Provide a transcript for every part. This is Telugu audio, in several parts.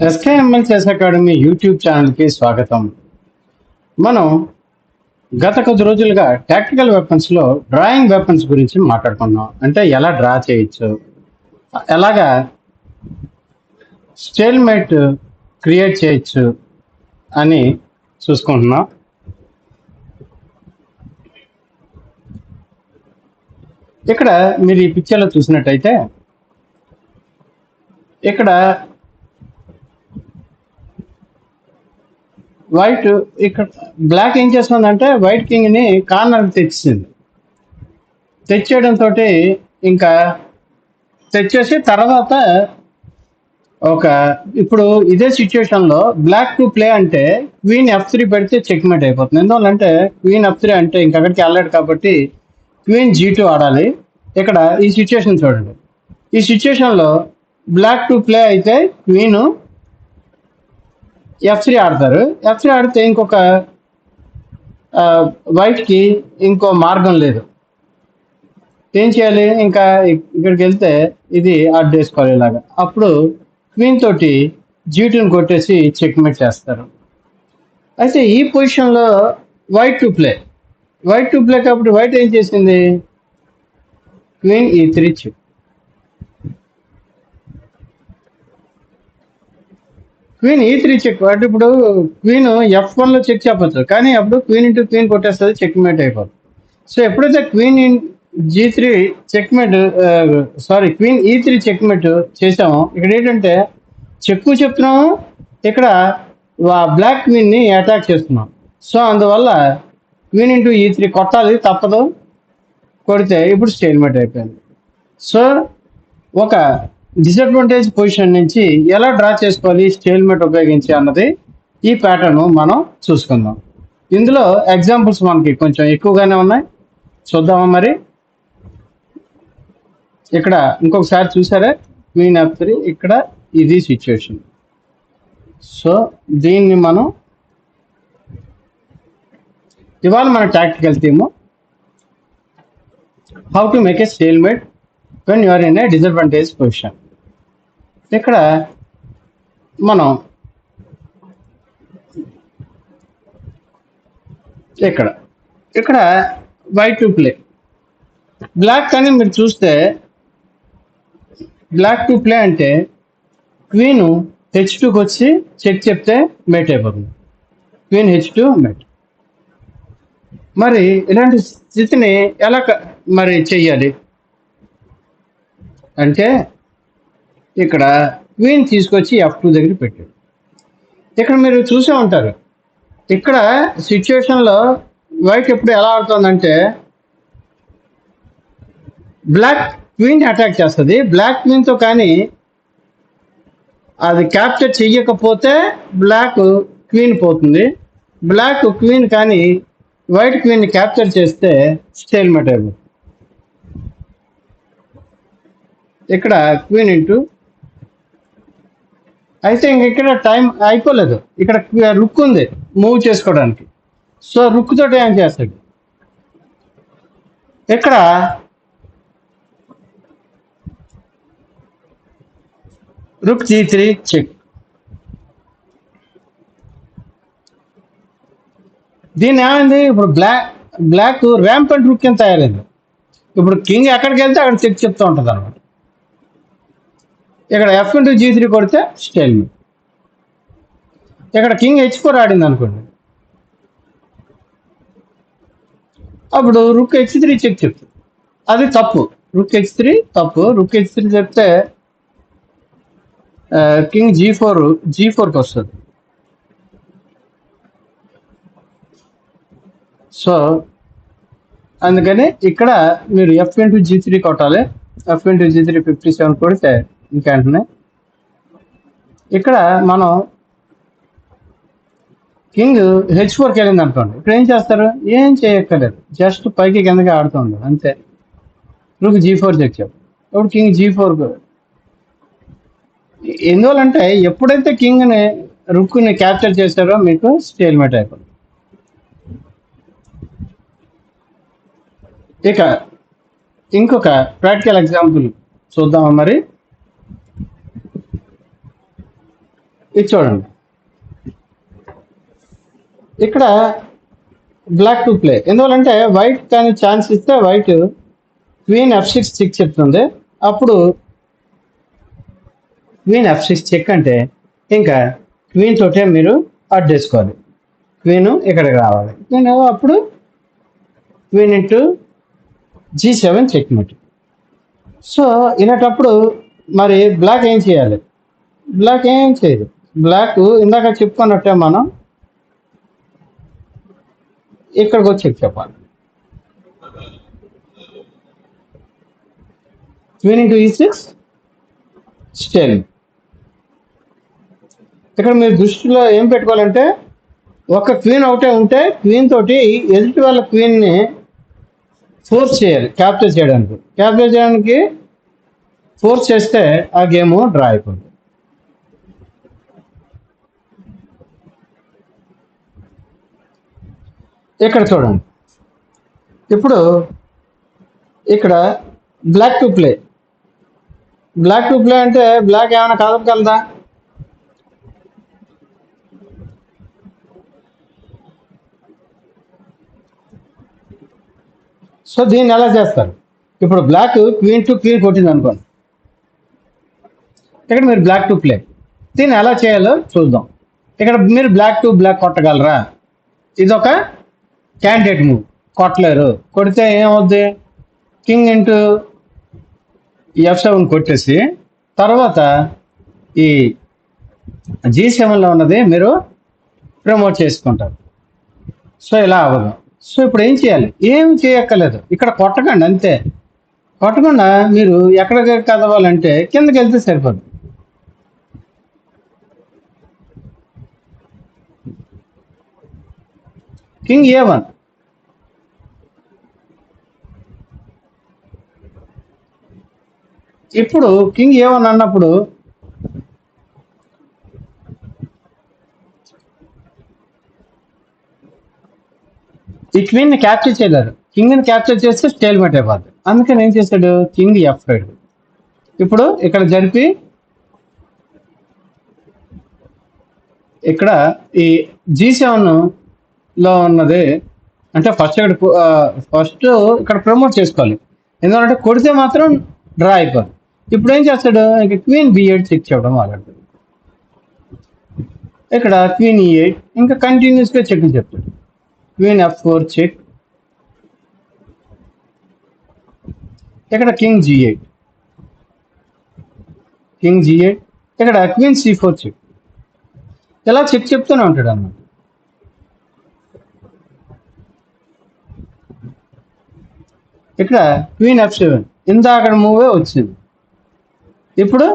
ఎస్కేఎంఎల్ అకాడమీ యూట్యూబ్ ఛానల్కి స్వాగతం. మనం గత కొద్ది రోజులుగా టాక్టికల్ వెపన్స్లో డ్రాయింగ్ వెపన్స్ గురించి మాట్లాడుకున్నాం. అంటే ఎలా డ్రా చేయొచ్చు, ఎలాగా స్టేల్మేట్ క్రియేట్ చేయొచ్చు అని చూసుకుంటున్నాం. ఇక్కడ మీరు ఈ పిక్చర్లో చూసినట్టయితే ఇక్కడ వైట్, ఇక్కడ బ్లాక్ ఏం చేస్తుందంటే వైట్ కింగ్ని కార్నర్ తెచ్చింది. తెచ్చేయడంతో ఇంకా తెచ్చేసి తర్వాత ఇప్పుడు ఇదే సిచ్యుయేషన్లో బ్లాక్ టు ప్లే అంటే క్వీన్ F3 పెడితే చెక్మేట్ అయిపోతుంది. ఎందువల్లంటే క్వీన్ F3 అంటే ఇంకా అక్కడికి వెళ్ళాడు కాబట్టి క్వీన్ G2 ఆడాలి. ఇక్కడ ఈ సిచ్యుయేషన్ చూడండి. ఈ సిచ్యుయేషన్లో బ్లాక్ టు ప్లే అయితే క్వీన్ F3 ఆడతారు. F3 ఆడితే ఇంకొక వైట్కి ఇంకో మార్గం లేదు. ఏం చేయాలి? ఇంకా ఇక్కడికి వెళ్తే ఇది అడ్డేసుకోవాలి ఇలాగా. అప్పుడు క్వీన్ తోటి G2ని కొట్టేసి చెక్మేట్ చేస్తారు. అయితే ఈ పొజిషన్లో వైట్ టు ప్లే కాబట్టి వైట్ ఏం చేసింది? Queen E3 check. Queen E3 check అంటే ఇప్పుడు క్వీన్ F1లో చెక్ చెప్పచ్చు, కానీ అప్పుడు క్వీన్ ఇంటూ క్వీన్ కొట్టేస్తుంది, చెక్మేట్ అయిపోతుంది. సో ఎప్పుడైతే queen G3 checkmate queen E3 checkmate చేసామో ఇక్కడ ఏంటంటే చెప్తున్నాము, ఇక్కడ బ్లాక్ క్వీన్ని అటాక్ చేస్తున్నాం. సో అందువల్ల క్వీన్ ఇంటూ E3 కొట్టాలి, తప్పదు. కొడితే ఇప్పుడు స్టేల్మేట్ అయిపోయింది. సో ఒక డిసడ్వాంటేజ్ పొజిషన్ నుంచి ఎలా డ్రా చేసుకోవాలి స్టేల్మేట్ ఉపయోగించి అన్నది ఈ ప్యాటర్న్ మనం చూసుకుందాం. ఇందులో ఎగ్జాంపుల్స్ మనకి కొంచెం ఎక్కువగానే ఉన్నాయి, చూద్దామా మరి. ఇక్కడ ఇంకొకసారి చూసారా, క్వీన్ F3, ఇక్కడ ఇది సిచ్యుయేషన్. సో దీన్ని మనం ఇవాళ మన tactical theme how to make a stalemate when you are in a disadvantage position. ఇక్కడ మనం ఇక్కడ వైట్ టు ప్లే బ్లాక్, కానీ మీరు చూస్తే బ్లాక్ టు ప్లే అంటే క్వీన్ H2కి వచ్చి చెక్ చెప్తే మేట్ అయిపోతుంది. Queen H2 mate. మరి ఇలాంటి స్థితిని ఎలా మరి చెయ్యాలి అంటే ఇక్కడ క్వీన్ తీసుకొచ్చి F2 దగ్గర పెట్టాడు. ఇక్కడ మీరు చూసే ఉంటారు, ఇక్కడ సిచ్యుయేషన్లో వైట్ ఎప్పుడు ఎలా ఆడుతుందంటే బ్లాక్ క్వీన్ అటాక్ చేస్తుంది. బ్లాక్ క్వీన్తో కానీ అది క్యాప్చర్ చెయ్యకపోతే బ్లాక్ క్వీన్ పోతుంది. బ్లాక్ క్వీన్ కానీ వైట్ క్వీన్ని క్యాప్చర్ చేస్తే స్టేల్మేట్ అయిపోతుంది. ఇక్కడ క్వీన్ ఇంటూ అయితే ఇక్కడ టైం అయిపోలేదు, ఇక్కడ రుక్ ఉంది మూవ్ చేసుకోవడానికి. సో రుక్ తోటి ఏం చేస్తాడు? ఇక్కడ రుక్ G3 చెక్. దీన్ని ఏమైంది? ఇప్పుడు బ్లాక్ ర్యాంపెంట్ రుక్ కింద తయారైంది. ఇప్పుడు కింగ్ ఎక్కడికి వెళ్తే అక్కడ చెక్ చెప్తూ ఉంటుంది అనమాట. ఇక్కడ F ఇంటూ G3 కొడితే స్టేల్మేట్. ఇక్కడ కింగ్ H4 ఆడింది అనుకోండి, అప్పుడు రుక్ H3 చెక్ చెప్తుంది. అది తప్పు, రుక్ H3 తప్పు. రుక్ H3 చెప్తే కింగ్ G4కి వస్తుంది. సో అందుకని ఇక్కడ మీరు F ఇంటూ G3 కొట్టాలి. F ఇంటూ G3 57 కొడితే ఇంకేంటనే ఇక్కడ మనం కింగ్ H4కి వెళ్ళింది అనుకోండి, ఇక్కడ ఏం చేస్తారు? ఏం చేయక్కర్లేదు, జస్ట్ పైకి కిందకి ఆడుతూ ఉండదు అంతే. రుక్ G4 చెక్ చెప్పు. ఇప్పుడు కింగ్ G4 ఎందువల్లంటే ఎప్పుడైతే కింగ్ని రుక్ని క్యాప్చర్ చేశారో మీకు స్టేల్మేట్ అయిపోతుంది. ఇక ఇంకొక ప్రాక్టికల్ ఎగ్జాంపుల్ చూద్దామా మరి. ఇది చూడండి, ఇక్కడ బ్లాక్ టు ప్లే. ఎందువల్లంటే వైట్ కానీ ఛాన్స్ ఇస్తే వైట్ క్వీన్ F6 చెక్ చెప్తుంది. అప్పుడు క్వీన్ F6 చెక్ అంటే ఇంకా క్వీన్ తోటే మీరు అడ్డేసుకోవాలి. క్వీన్ ఇక్కడికి రావాలి. క్వీన్ అప్పుడు queen into G7 checkmate. So ఇలాంటప్పుడు మరి బ్లాక్ ఏం చేయాలి? బ్లాక్ ఏం చేయదు. బ్లాక్ ఇందాక చెప్పుకున్నట్టే మనం ఇక్కడికి వచ్చి చెక్ చెప్పాలి. Queen into E6 stale. ఇక్కడ మీరు దృష్టిలో ఏం పెట్టుకోవాలంటే ఒక క్వీన్ ఒకటే ఉంటే క్వీన్ తోటి ఎదుటి వాళ్ళ క్వీన్ని ఫోర్స్ చేయాలి క్యాప్చర్ చేయడానికి. క్యాప్చర్ చేయడానికి ఫోర్స్ చేస్తే ఆ గేమ్ డ్రా అయిపోతుంది. ఇక్కడ చూడండి, ఇప్పుడు ఇక్కడ black to play. Black to play అంటే బ్లాక్ ఏమైనా కదపగలదా? సో దీన్ని ఎలా చేస్తారు? ఇప్పుడు బ్లాక్ క్వీన్ టు క్వీన్ కొట్టింది అనుకోండి, ఇక్కడ మీరు బ్లాక్ టు ప్లే. దీన్ని ఎలా చేయాలో చూద్దాం. ఇక్కడ మీరు బ్లాక్ టు బ్లాక్ కొట్టగలరా? ఇదొక క్యాండిడేట్ మూవ్. కొట్టలేరు. కొడితే ఏమవుద్ది? కింగ్ ఇంటూ F7 కొట్టేసి తర్వాత ఈ G7లో ఉన్నది మీరు ప్రమోట్ చేసుకుంటారు. సో ఇలా అవ్వదు. సో ఇప్పుడు ఏం చేయాలి? ఏం చేయక్కర్లేదు, ఇక్కడ కొట్టకండి అంతే. కొట్టకుండా మీరు ఎక్కడికి కదవాలంటే కిందకి వెళ్తే సరిపోదు. King A1. ఇప్పుడు కింగ్ A1 అన్నప్పుడు ఈ క్వీన్ని క్యాప్చర్ చేయలేరు. కింగ్ని క్యాప్చర్ చేస్తే స్టేల్మెంట్ అయిపోద్ది. అందుకని ఏం చేశాడు? King F5. ఇప్పుడు ఇక్కడ జరిపి ఇక్కడ ఈ G7లో ఉన్నది అంటే ఫస్ట్ ఇక్కడ ప్రమోట్ చేసుకోవాలి. ఎందుకంటే కొడితే మాత్రం డ్రా అయిపోదు. ఇప్పుడు ఏం చేస్తాడు? ఇక క్వీన్ B8 చెక్ చేయడం మొదలెడతాడు. ఇక్కడ క్వీన్ E8 ఇంకా కంటిన్యూస్గా చెక్ చెప్తాడు. Queen F4 check. ఇక్కడ కింగ్ G8. King G8. ఇక్కడ క్వీన్ C4 చెక్. ఇలా చెక్ చెప్తూనే ఉంటాడు అన్నమాట. ఇక్కడ క్వీన్ F7 ఇందాక మూవే వచ్చింది. ఇప్పుడు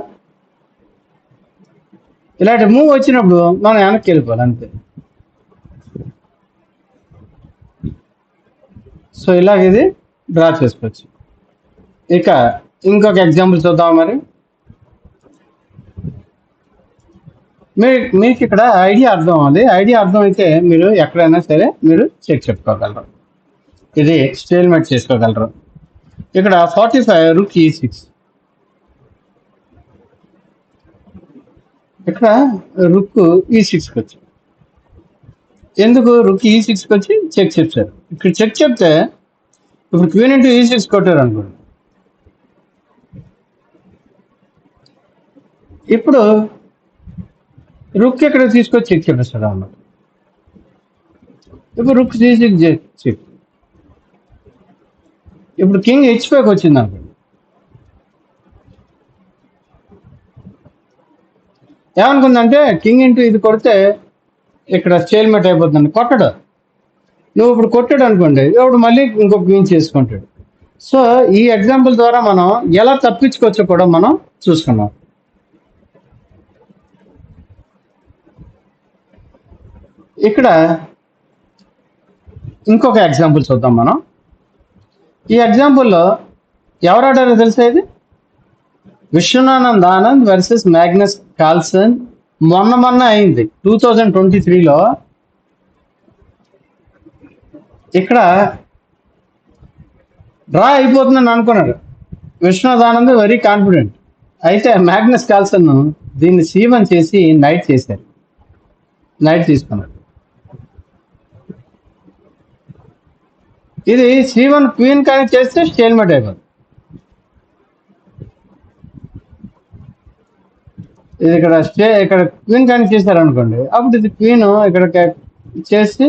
ఇలాంటి మూవ్ వచ్చినప్పుడు మనం వెనక్కి వెళ్ళిపోవాలి అంతే. సో ఇలాగ ఇది డ్రా చేసుకోవచ్చు. ఇక ఇంకొక ఎగ్జాంపుల్ చూద్దాం. మరి మీకు ఇక్కడ ఐడియా అర్థం అవ్వాలి. ఐడియా అర్థం అయితే మీరు ఎక్కడైనా సరే మీరు చెక్ చెప్పుకోగలరు. ఇది స్టేల్మెంట్ చేసుకోగలరు. ఇక్కడ 45 రుక్ E6. ఇక్కడ రుక్ E6కి వచ్చి ఎందుకు రుక్ E6కి వచ్చి చెక్ చెప్తారు. ఇక్కడ చెక్ చెప్తే ఇప్పుడు క్వీన్ ఇంటూ E6 కొట్టారు అనుకోండి. ఇప్పుడు రుక్ ఇక్కడ తీసుకొచ్చి చెక్ చెప్పేస్తాడు అన్నమాట. ఇప్పుడు రుక్ E6 చెక్. ఇప్పుడు కింగ్ H5కి వచ్చింది అనుకోండి. ఏమనుకుందంటే కింగ్ ఇంటూ ఇది కొడితే ఇక్కడ స్టేల్మెంట్ అయిపోతుంది. కొట్టడు. నువ్వు ఇప్పుడు కొట్టాడు అనుకోండి, ఇప్పుడు మళ్ళీ ఇంకొక క్వీన్ చేసుకుంటాడు. సో ఈ ఎగ్జాంపుల్ ద్వారా మనం ఎలా తప్పించుకోవచ్చో కూడా మనం చూసుకున్నాం. ఇక్కడ ఇంకొక ఎగ్జాంపుల్ చూద్దాం మనం. ఈ ఎగ్జాంపుల్లో ఎవరు ఆడారో తెలుసా? ఇది Viswanath Anand versus Magnus Carlsen. మొన్న అయింది 2023లో. ఇక్కడ డ్రా అయిపోతుందని అనుకున్నాడు విశ్వనాథ్ ఆనంద్, వెరీ కాన్ఫిడెంట్. అయితే మ్యాగ్నస్ కార్ల్సన్ దీన్ని C1 చేసి నైట్ చేశారు, నైట్ తీసుకున్నారు. ఇది C1 క్వీన్ కానీ చేస్తే స్టేల్మేట్ అయిపోతుంది. ఇది ఇక్కడ క్వీన్ కానీ చేశారనుకోండి, అప్పుడు ఇది క్వీన్ ఇక్కడ చేసి,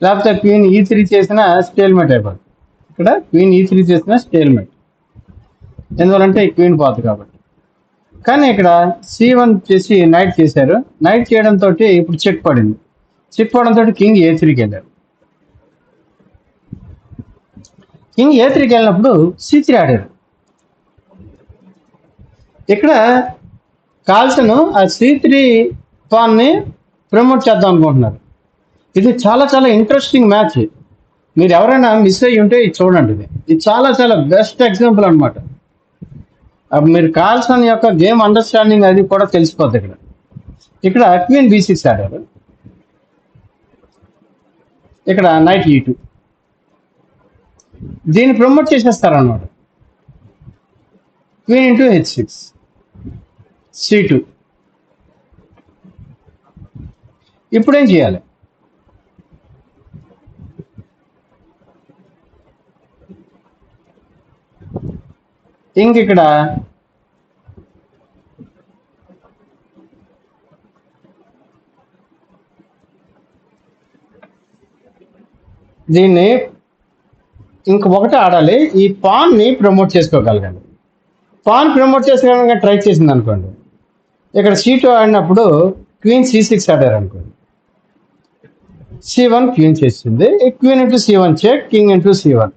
లేకపోతే క్వీన్ E3 చేసిన స్టేల్మేట్ అయిపోతుంది. ఇక్కడ క్వీన్ E3 చేసిన స్టేల్మేట్, ఎందువలంటే ఈ క్వీన్ పోతుంది కాబట్టి. కానీ ఇక్కడ C1 చేసి నైట్ చేశారు. నైట్ చేయడంతో ఇప్పుడు చెక్ పడింది. చెక్ పడంతో కింగ్ A3కి వెళ్ళారు. కింగ్ A3కి వెళ్ళినప్పుడు C3 ఆడారు. ఇక్కడ కాల్సన్ ఆ C3 పాన్ని ప్రమోట్ చేద్దాం అనుకుంటున్నారు. ఇది చాలా చాలా ఇంట్రెస్టింగ్ మ్యాచ్. మీరు ఎవరైనా మిస్ అయ్యి ఉంటే ఇది చూడండి. ఇది చాలా చాలా బెస్ట్ ఎగ్జాంపుల్ అనమాట. మీరు కాల్సన్ యొక్క గేమ్ అండర్స్టాండింగ్ అది కూడా తెలిసిపోద్ది. ఇక్కడ క్వీన్ B6 ఆడారు. ఇక్కడ నైట్ E2, దీన్ని ప్రమోట్ చేసేస్తారు అన్నమాట. Queen into H6, C2. ఇప్పుడేం చేయాలి? ఇక్కడ దీన్ని ఇంకొకటి ఆడాలి. ఈ పాన్ని ప్రమోట్ చేసుకోగలగాలి. పాన్ ప్రమోట్ చేసుకోవడానికి ట్రై చేసింది అనుకోండి, ఇక్కడ C2 ఆడినప్పుడు క్వీన్ C6 ఆడారు అనుకోండి, C1 క్వీన్ చేసింది. Queen into C1 check, king into C1.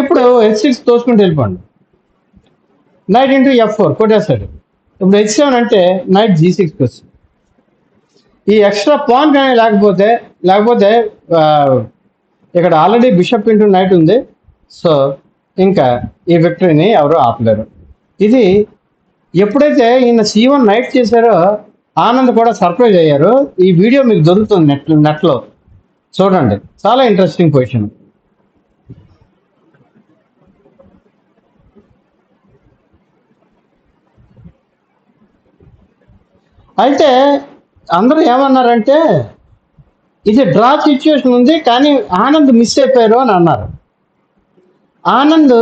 ఇప్పుడు H6 తోసుకుంటూ వెళ్ళిపోండి. నైట్ ఇంటూ F4 కొట్టేస్తాడు. ఇప్పుడు H7 అంటే నైట్ G6కి వస్తుంది. ఈ ఎక్స్ట్రా పాన్ కానీ లేకపోతే ఇక్కడ ఆల్రెడీ బిషప్ ఇంటూ నైట్ ఉంది. సో ఇంకా ఈ విక్టరీని ఎవరు ఆపలేరు. ఇది ఎప్పుడైతే ఈయన C1 నైట్ చేశారో ఆనంద్ కూడా సర్ప్రైజ్ అయ్యారు. ఈ వీడియో మీకు దొరుకుతుంది నెట్లో చూడండి, చాలా ఇంట్రెస్టింగ్ పొజిషన్. అయితే అందరూ ఏమన్నారంటే ఇది డ్రా సిచ్యువేషన్ ఉంది, కానీ ఆనంద్ మిస్ అయిపోయారు అని అన్నారు. ఆనంద్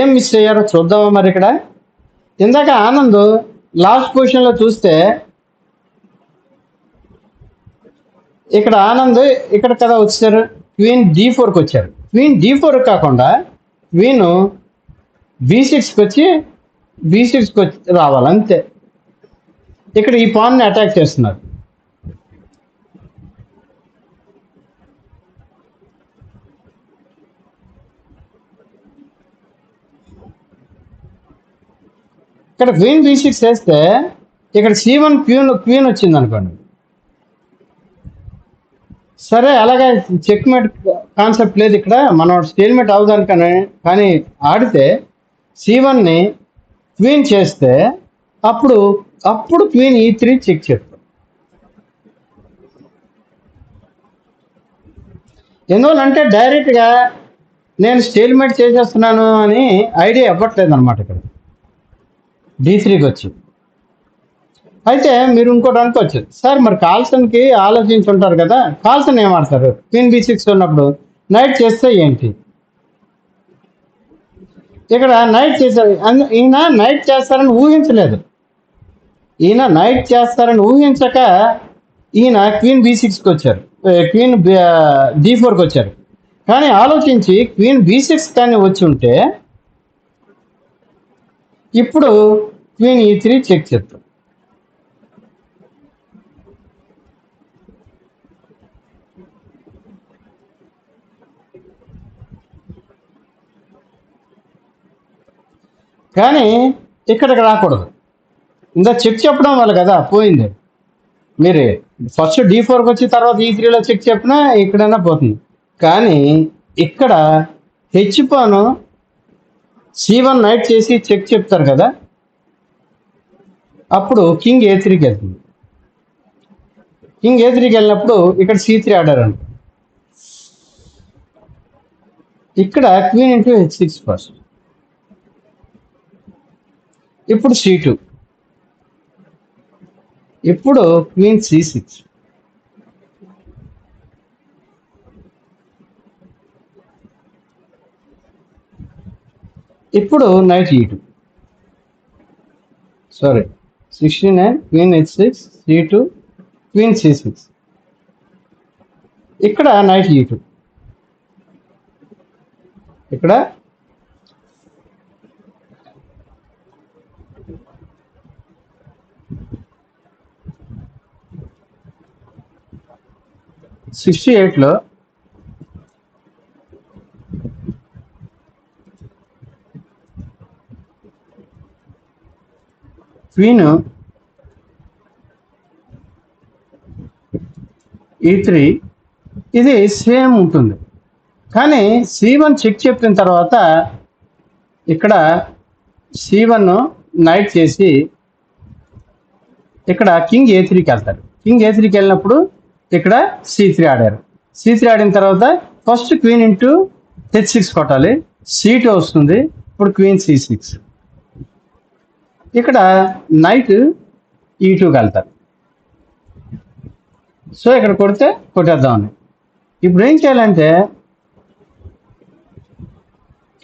ఏం మిస్ అయ్యారో చూద్దామా మరి. ఇందాక ఆనంద్ లాస్ట్ పొజిషన్లో చూస్తే ఇక్కడ ఆనంద్ ఇక్కడ కదా వచ్చారు, క్వీన్ D4కి వచ్చారు. క్వీన్ D4 కాకుండా క్వీన్ B6కి వచ్చి రావాలి అంతే. ఇక్కడ ఈ పాన్ని అటాక్ చేస్తున్నారు. ఇక్కడ క్వీన్ B6 వేస్తే ఇక్కడ C1 క్వీన్ వచ్చింది అనుకోండి. సరే, అలాగే చెక్మేట్ కాన్సెప్ట్ లేదు ఇక్కడ, మనం స్టేల్మేట్ అవుదాను. కానీ ఆడితే C1ని క్వీన్ చేస్తే అప్పుడు క్వీన్ E3 చెక్ చెప్తాం. ఎందువల్లంటే డైరెక్ట్గా నేను స్టేల్మేట్ చేసేస్తున్నాను అని ఐడియా ఇవ్వట్లేదు అనమాట. ఇక్కడ D3కి వచ్చి. అయితే మీరు ఇంకోటి అనుకోవచ్చు, సార్ మరి కాల్సన్కి ఆలోచించుంటారు కదా, కాల్సన్ ఏమాడతారు క్వీన్ B6 ఉన్నప్పుడు నైట్ చేస్తే ఏంటి? ఇక్కడ నైట్ చేశారు. ఈయన నైట్ చేస్తారని ఊహించలేదు. ఈయన నైట్ చేస్తారని ఊహించక ఈయన క్వీన్ B6కి వచ్చారు, క్వీన్ D4కి వచ్చారు. కానీ ఆలోచించి క్వీన్ B6 కానీ వచ్చి ఉంటే ఇప్పుడు క్వీన్ E3 చెక్ చెప్తాం. కానీ ఇక్కడికి రాకూడదు. ఇందా చెక్ చెప్పడం వల్ల కదా పోయింది. మీరు ఫస్ట్ D4కి వచ్చి తర్వాత E3లో చెక్ చెప్పినా ఇక్కడైనా పోతుంది. కానీ ఇక్కడ హెచ్పాను C1 నైట్ చేసి చెక్ చెప్తారు కదా, అప్పుడు కింగ్ A3కి వెళ్తుంది. కింగ్ A3కి వెళ్ళినప్పుడు ఇక్కడ C3 ఆడారు అనుకో, ఇక్కడ క్వీన్ ఇంటూ H6 ఫస్ట్. ఇప్పుడు C2. ఇప్పుడు క్వీన్ C6. ఇప్పుడు night E2. Sorry, 69, queen H6, C2, queen C6. ఇక్కడ నైట్ E2. ఇక్కడ లో క్వీన్ E3 ఇది సేమ్ ఉంటుంది, కానీ C1 చెక్ చెప్పిన తర్వాత ఇక్కడ C1 నైట్ చేసి ఇక్కడ కింగ్ A3కి వెళ్తారు. కింగ్ A3కి వెళ్ళినప్పుడు ఇక్కడ C3 ఆడారు. C3 ఆడిన తర్వాత ఫస్ట్ క్వీన్ ఇంటూ H6 కొట్టాలి, C2 వస్తుంది. ఇప్పుడు క్వీన్ C6. ఇక్కడ నైట్ E2కి వెళ్తారు. సో ఇక్కడ కొడితే కొట్టేద్దామని. ఇప్పుడు ఏం చేయాలంటే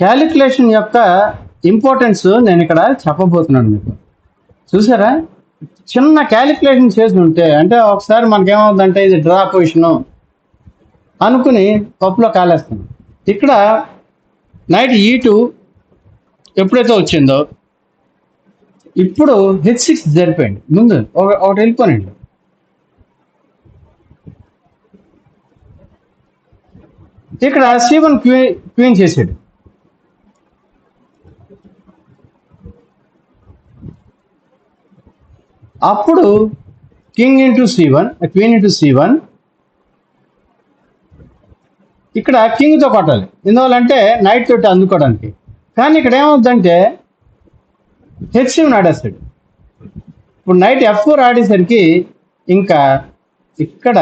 క్యాలిక్యులేషన్ యొక్క ఇంపార్టెన్స్ నేను ఇక్కడ చెప్పబోతున్నాను మీకు. చూసారా, చిన్న క్యాలిక్యులేషన్ చేసి ఉంటే అంటే ఒకసారి మనకేమవుతుందంటే ఇది డ్రా పొజిషను అనుకుని పప్పులో కాలేస్తాం. ఇక్కడ నైట్ E2 ఎప్పుడైతే వచ్చిందో ఇప్పుడు H6 జరిపోయింది. ముందు ఒకటి వెళ్ళిపోనండి. ఇక్కడ C1 క్వీన్ చేసాడు. అప్పుడు king into C1, queen into C1. ఇక్కడ కింగ్తో కొట్టాలి, ఎందువల్లంటే నైట్ తోటి అందుకోవడానికి. కానీ ఇక్కడ ఏమవుతుందంటే H7 ఆడేస్తాడు. ఇప్పుడు నైట్ F4 ఆడేసరికి ఇంకా ఇక్కడ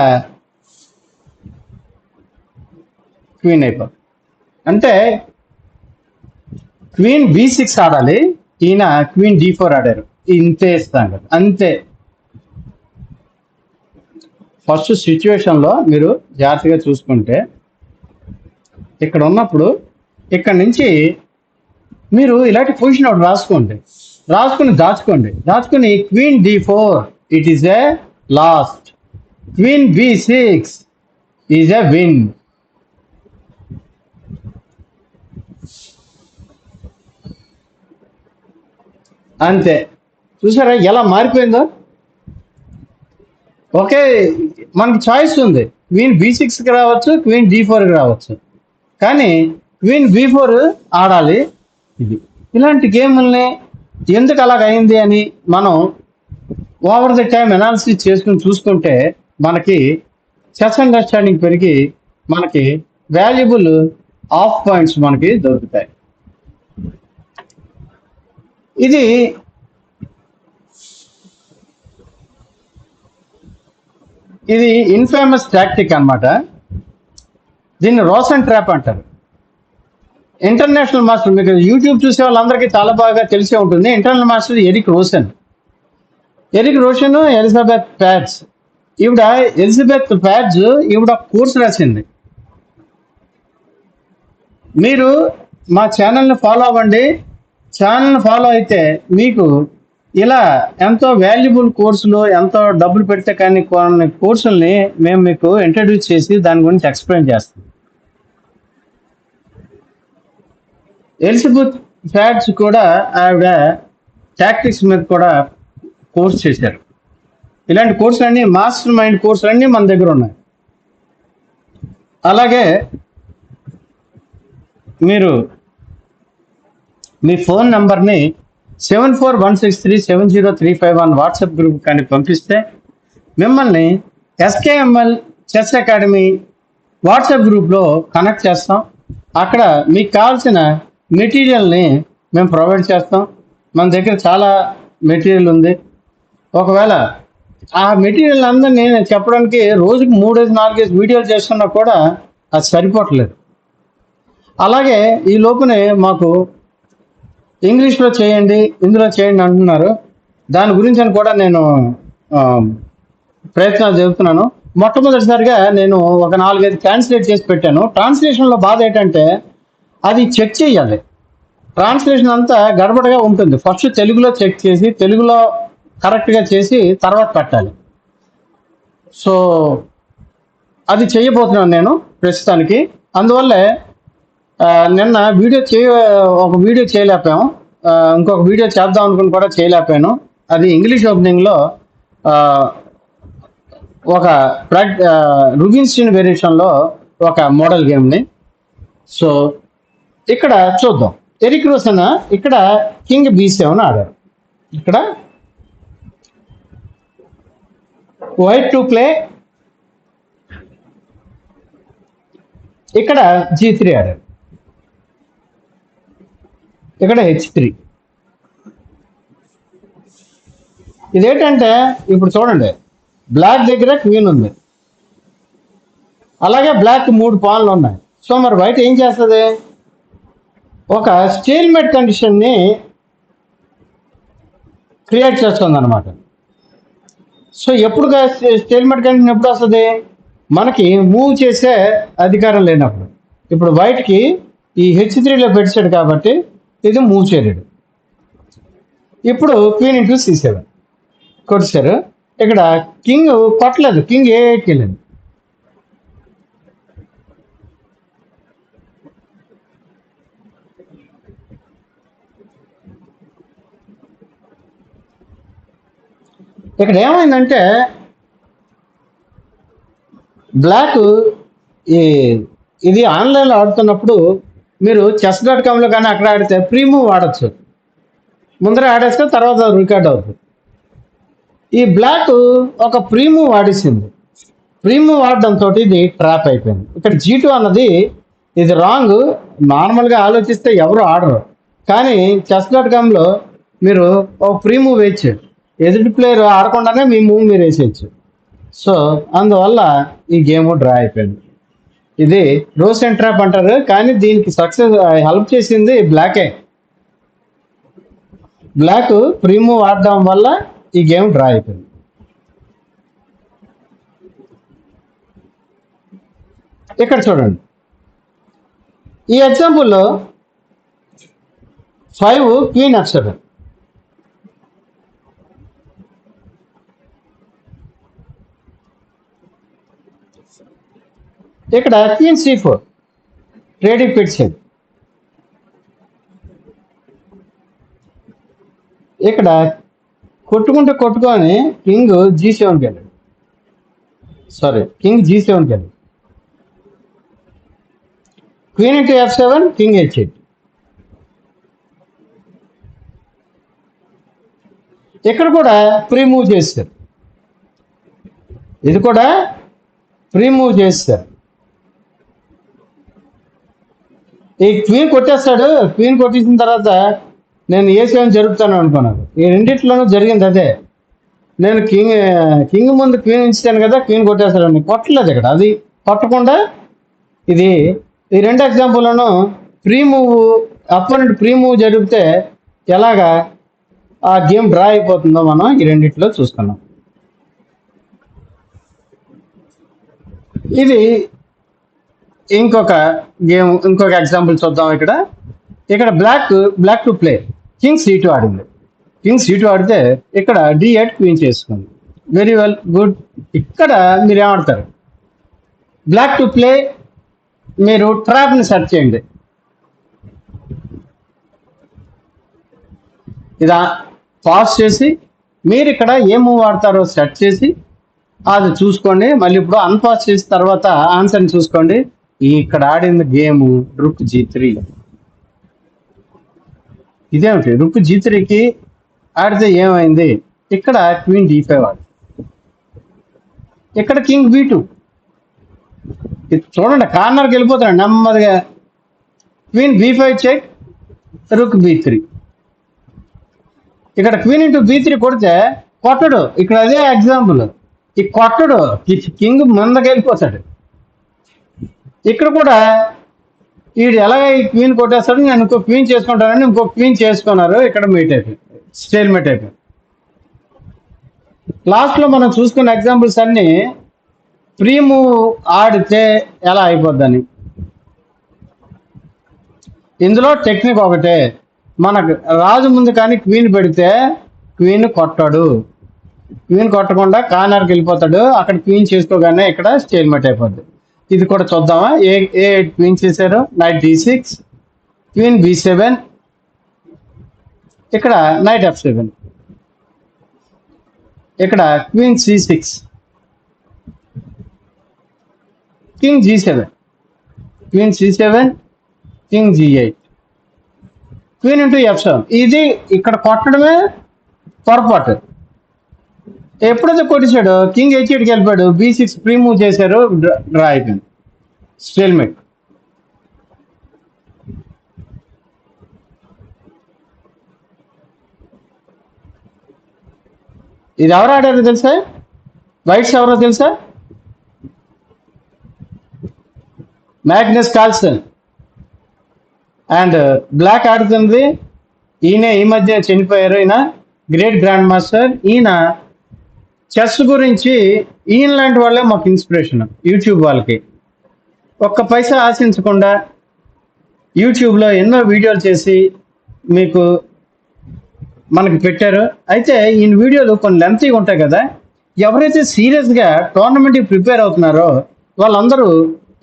క్వీన్ అయిపోతుంది. అంటే క్వీన్ B6 ఆడాలి, ఈయన క్వీన్ D4 ఆడారు. ఇంతే ఇస్తాం కదా, అంతే. ఫస్ట్ సిచ్యువేషన్లో మీరు జాగ్రత్తగా చూసుకుంటే ఇక్కడ ఉన్నప్పుడు ఇక్కడ నుంచి మీరు ఇలాంటి పొజిషన్ ఒకటి రాసుకుని దాచుకొని queen D4 it is a last, queen B6 is a win. అంతే. చూసారా ఎలా మారిపోయిందో? ఓకే, మనకి చాయిస్ ఉంది, క్వీన్ B6కి రావచ్చు, క్వీన్ D4కి రావచ్చు, కానీ క్వీన్ B4 ఆడాలి. ఇలాంటి గేముల్ని ఎందుకు అలాగ అయింది అని మనం ఓవర్ ది టైం అనాలిసిస్ చేసుకుని చూసుకుంటే మనకి చెస్ అండర్స్టాండింగ్ పెరిగి మనకి వాల్యుబుల్ ఆఫ్ పాయింట్స్ మనకి దొరుకుతాయి. ఇది ఇన్ఫేమస్ టాక్టిక్ అన్నమాట. దీన్ని రోసన్ ట్రాప్ అంటారు. ఇంటర్నేషనల్ మాస్టర్, మీకు యూట్యూబ్ చూసే వాళ్ళందరికీ చాలా బాగా తెలిసే ఉంటుంది. International master Eric Rosen, Elizabeth Paehtz. Elizabeth Paehtz course రాసింది. మీరు మా ఛానల్ని ఫాలో అవ్వండి. ఛానల్ని ఫాలో అయితే మీకు ఇలా ఎంతో వాల్యుబుల్ కోర్సులు, ఎంతో డబ్బులు పెడితే కానీ కొన్ని కోర్సుల్ని మేము మీకు ఇంట్రడ్యూస్ చేసి దాని గురించి ఎక్స్ప్లెయిన్ చేస్తాం. ఎలిజబెత్ ప్యాడ్స్ కూడా ఆవిడ టాక్టిక్స్ మీద కూడా కోర్స్ చేశారు. ఇలాంటి కోర్సులన్నీ, మాస్టర్ మైండ్ కోర్సులన్నీ మన దగ్గర ఉన్నాయి. అలాగే మీరు మీ ఫోన్ నంబర్ని 7416370351 వాట్సాప్ గ్రూప్ కానీ పంపిస్తే మిమ్మల్ని SKML చెస్ అకాడమీ వాట్సాప్ గ్రూప్లో కనెక్ట్ చేస్తాం. అక్కడ మీకు కావాల్సిన మెటీరియల్ని మేము ప్రొవైడ్ చేస్తాం. మన దగ్గర చాలా మెటీరియల్ ఉంది. ఒకవేళ ఆ మెటీరియల్ అందరినీ నేను చెప్పడానికి రోజుకి 3-4 వీడియోలు చేస్తున్నా కూడా అది సరిపోవట్లేదు. అలాగే ఈ లోపునే మాకు ఇంగ్లీష్లో చేయండి, ఇందులో చేయండి అంటున్నారు. దాని గురించి అని కూడా నేను ప్రయత్నాలు జరుపుతున్నాను. మొట్టమొదటిసారిగా నేను ఒక 4, 5 ట్రాన్స్లేట్ చేసి పెట్టాను. ట్రాన్స్లేషన్లో బాధ ఏంటంటే అది చెక్ చేయాలి. ట్రాన్స్లేషన్ అంతా గడబడగా ఉంటుంది. ఫస్ట్ తెలుగులో చెక్ చేసి తెలుగులో కరెక్ట్గా చేసి తర్వాత పెట్టాలి. సో అది చేయబోతున్నాను నేను ప్రస్తుతానికి. అందువల్లే నిన్న ఒక వీడియో చేయలేకపోయాము. ఇంకొక వీడియో చేద్దాం అనుకుని కూడా చేయలేకపోయాను. అది ఇంగ్లీష్ ఓపెనింగ్లో ఒక రుబిన్స్టీన్ వేరియేషన్లో ఒక మోడల్ గేమ్ని. సో ఇక్కడ చూద్దాం. ఎరిక్ రోసన్ ఇక్కడ కింగ్ B7 ఆడారు. ఇక్కడ వైట్ టు ప్లే, ఇక్కడ G3 ఆడారు, ఇక్కడ H3. ఇదేంటంటే ఇప్పుడు చూడండి, బ్లాక్ దగ్గర క్వీన్ ఉంది, అలాగే బ్లాక్ 3 పాన్లు ఉన్నాయి. సో మరి వైట్ ఏం చేస్తుంది? ఒక స్టేల్మేట్ కండిషన్ని క్రియేట్ చేస్తుంది అనమాట. సో ఎప్పుడు స్టేల్మేట్ కండిషన్ ఎప్పుడు వస్తుంది? మనకి మూవ్ చేసే అధికారం లేనప్పుడు. ఇప్పుడు వైట్కి ఈ H3లో పెట్టాడు కాబట్టి ఇది మూవ్ చేయలేడు. ఇప్పుడు క్వీన్ ఇంటూ C7 కొట్టారు. ఇక్కడ కింగ్ కొట్టలేదు, కింగ్ A8కి వెళ్ళింది. ఇక్కడ ఏమైందంటే బ్లాక్ ఇది ఆన్లైన్లో ఆడుతున్నప్పుడు మీరు chess.comలో కానీ అక్కడ ఆడితే ప్రీమూవ్ వాడచ్చు. ముందర ఆడేస్తే తర్వాత రికార్డ్ అవుతుంది. ఈ బ్లాక్ ఒక ప్రీమూవ్ వాడేసింది. ప్రీమూవ్ వాడడంతో ఇది ట్రాప్ అయిపోయింది. ఇక్కడ G2 అన్నది ఇది రాంగ్. నార్మల్గా ఆలోచిస్తే ఎవరు ఆడరు, కానీ chess.comలో మీరు ఒక ప్రీమూవ్ వేయచ్చు. ఎదుటి ప్లేయర్ ఆడకుండానే మీ మూవ్ మీరు వేసేయచ్చు. సో అందువల్ల ఈ గేమ్ డ్రా అయిపోయింది. ఇది రోసన్ ట్రాప్ అంటారు, కానీ దీనికి సక్సెస్ హెల్ప్ చేసింది బ్లాకే. బ్లాక్ ప్రీమూవ్ ఆడడం వల్ల ఈ గేమ్ డ్రా అయిపోయింది. ఇక్కడ చూడండి, ఈ ఎగ్జాంపుల్లో 5 క్వీన్ F7, ఇక్కడ క్వీన్ C4 రెడీ పెట్టింది. ఇక్కడ కొట్టుకొని కింగ్ G7కి వెళ్ళాడు. కింగ్ G7కి వెళ్ళాడు. Queen into F7, king H8. ఇక్కడ కూడా ప్రీమూవ్ చేస్తారు. ఇది కూడా ప్రీమూవ్ చేస్తారు. ఈ క్వీన్ కొట్టేస్తాడు. క్వీన్ కొట్టేసిన తర్వాత నేను A7 జరుపుతాను అనుకున్నాను. ఈ రెండిట్లోనూ జరిగింది అదే. నేను కింగ్ ముందు క్వీన్ ఇచ్చాను కదా, క్వీన్ కొట్టేస్తాడని. కొట్టలేదు ఇక్కడ. అది కొట్టకుండా ఇది ఈ 2 ఎగ్జాంపుల్లోనూ అపోనెంట్ ప్రీమూవ్ జరిపితే ఎలాగా ఆ గేమ్ డ్రా అయిపోతుందో మనం ఈ రెండిట్లో చూసుకున్నాం. ఇది ఇంకొక ఎగ్జాంపుల్ చూద్దాం. ఇక్కడ black to play, king C2 ఆడింది. కింగ్ C2 ఆడితే ఇక్కడ D8 క్వీన్ చేసుకుంది. Very well, good. ఇక్కడ మీరు ఏమాడతారు? బ్లాక్ టు ప్లే, మీరు ట్రాప్ని సెట్ చేయండి. ఇలా పాస్ చేసి మీరు ఇక్కడ ఏ మూవ్ ఆడతారో సెట్ చేసి అది చూసుకోండి. మళ్ళీ ఇప్పుడు అన్పాస్ చేసిన తర్వాత ఆన్సర్ని చూసుకోండి. ఇక్కడ ఆడింది గేమ్ రుక్ G3. ఇదేమిటి? రుక్ G3కి ఆడితే ఏమైంది? ఇక్కడ క్వీన్ D5 ఆడి, ఇక్కడ కింగ్ B2. చూడండి, కార్నర్కి వెళ్ళిపోతున్నాడు నెమ్మదిగా. క్వీన్ B5 చెక్, రుక్ B3. ఇక్కడ క్వీన్ ఇంటూ B3 కొడితే కొట్టడు. ఇక్కడ అదే ఎగ్జాంపుల్. ఈ కొట్టడు, కింగ్ ముందుకు వెళ్ళిపోతాడు. ఇక్కడ కూడా వీడు ఎలాగ ఈ క్వీన్ కొట్టేస్తాడు, నేను ఇంకో క్వీన్ చేసుకుంటానని ఇంకో క్వీన్ చేసుకున్నారు. ఇక్కడ మీట్ అయిపోయింది, స్టేల్ మేట్ అయిపోయింది. లాస్ట్లో మనం చూసుకున్న ఎగ్జాంపుల్స్ అన్నీ ప్రీ మూవ్ ఆడితే ఎలా అయిపోద్దని. ఇందులో టెక్నిక్ ఒకటే, మనకు రాజు ముందు కానీ క్వీన్ పెడితే క్వీన్ కొట్టాడు, క్వీన్ కొట్టకుండా కార్నర్కి వెళ్ళిపోతాడు, అక్కడ క్వీన్ చేసుకోగానే ఇక్కడ స్టేల్మెంట్ అయిపోద్ది. ఇది కూడా చూద్దామా. ఏ క్వీన్ చేశారు, నైట్ d6, క్వీన్ b7, ఇక్కడ నైట్ f7, ఇక్కడ queen c6, king g7, queen c7, king g8, queen into f7. ఇది ఇక్కడ కొట్టడమే పొరపాటు. ఎప్పుడైతే కొట్టేశాడు కింగ్ h8కి వెళ్ళిపోయాడు, b6 ప్రీ మూవ్ చేశారు, డ్రా అయిపోయింది, స్టేల్మేట్. ఇది ఎవరు ఆడారో తెలుసా, వైట్స్ ఎవరో తెలుసా, మ్యాగ్నస్ కార్ల్సన్. అండ్ బ్లాక్ ఆడుతుంది ఈయన, ఈ మధ్య చనిపోయారు, ఈయన గ్రేట్ గ్రాండ్ మాస్టర్. ఈయన చెస్ గురించి ఈయన లాంటి వాళ్ళే మాకు ఇన్స్పిరేషన్. యూట్యూబ్ వాళ్ళకి ఒక్క పైసా ఆశించకుండా యూట్యూబ్లో ఎన్నో వీడియోలు చేసి మీకు మనకి పెట్టారు. అయితే ఈయన వీడియోలు కొన్ని లెంతీగా ఉంటాయి కదా, ఎవరైతే సీరియస్గా టోర్నమెంట్కి ప్రిపేర్ అవుతున్నారో వాళ్ళందరూ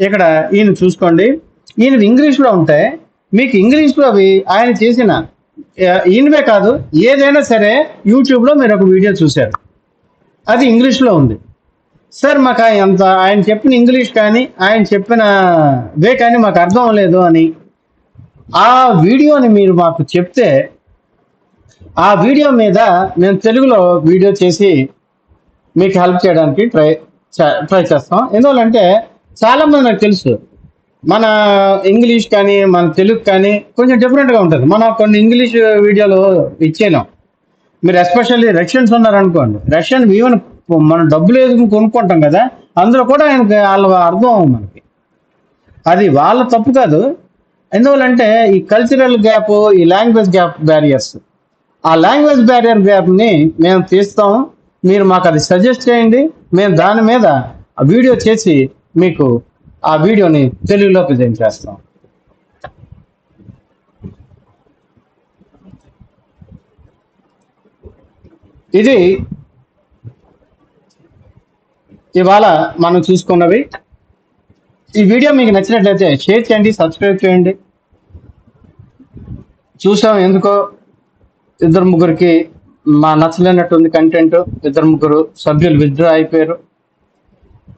ఇక్కడ ఈయన చూసుకోండి. ఈయన ఇంగ్లీష్లో ఉంటాయి, మీకు ఇంగ్లీష్లో అవి ఆయన చేసిన, ఈయనవే కాదు ఏదైనా సరే యూట్యూబ్లో మీరు ఒక వీడియో చూశారు, అది ఇంగ్లీష్లో ఉంది. సార్ మాకు ఆయన చెప్పిన ఇంగ్లీష్ కానీ ఆయన చెప్పిన వే కానీ మాకు అర్థం లేదు అని ఆ వీడియోని మీరు మాకు చెప్తే ఆ వీడియో మీద మేము తెలుగులో వీడియో చేసి మీకు హెల్ప్ చేయడానికి ట్రై చేస్తాం. ఎందువల్లంటే చాలామంది నాకు తెలుసు మన ఇంగ్లీష్ కానీ మన తెలుగు కానీ కొంచెం డిఫరెంట్గా ఉంటుంది. మనం కొన్ని ఇంగ్లీష్ వీడియోలు ఇచ్చేయలేం. మీరు ఎస్పెషల్లీ రష్యన్స్ ఉన్నారనుకోండి, రష్యన్ ఈవెన్ మనం డబ్బులు వేసుకుని కొనుక్కుంటాం కదా, అందులో కూడా ఆయనకి వాళ్ళ అర్థం అవ్వం మనకి. అది వాళ్ళ తప్పు కాదు. ఎందువల్లంటే ఈ కల్చరల్ గ్యాప్, ఈ లాంగ్వేజ్ గ్యాప్ బ్యారియర్స్, ఆ లాంగ్వేజ్ బ్యారియర్ గ్యాప్ని మేము తీస్తాం. మీరు మాకు అది సజెస్ట్ చేయండి, మేము దాని మీద ఆ వీడియో చేసి మీకు ఆ వీడియోని తెలుగులో ప్రజెంట్ చేస్తాం. ఇది ఇవాళ మనం చూసుకున్నవి. ఈ వీడియో మీకు నచ్చినట్లయితే షేర్ చేయండి, సబ్స్క్రైబ్ చేయండి. చూసాం ఎందుకో ఇద్దరు ముగ్గురికి మా నచ్చలేనట్టుంది కంటెంట్, ఇద్దరు ముగ్గురు సభ్యులు విత్డ్రా అయిపోయారు.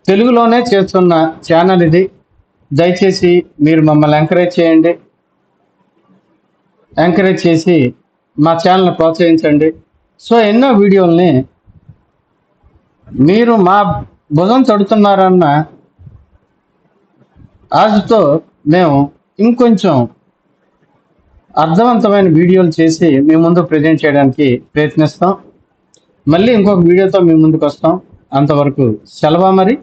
తెలుగులోనే చేస్తున్న ఛానల్ ఇది, దయచేసి మీరు మమ్మల్ని ఎంకరేజ్ చేయండి, ఎంకరేజ్ చేసి మా ఛానల్ని ప్రోత్సహించండి. సో ఎన్నో వీడియోల్ని మీరు మా భుజం తడుతున్నారన్న ఆశతో మేము ఇంకొంచెం అర్థవంతమైన వీడియోలు చేసి మీ ముందు ప్రజెంట్ చేయడానికి ప్రయత్నిస్తాం. మళ్ళీ ఇంకొక వీడియోతో మీ ముందుకు వస్తాం. అంతవరకు సెలవా మరి.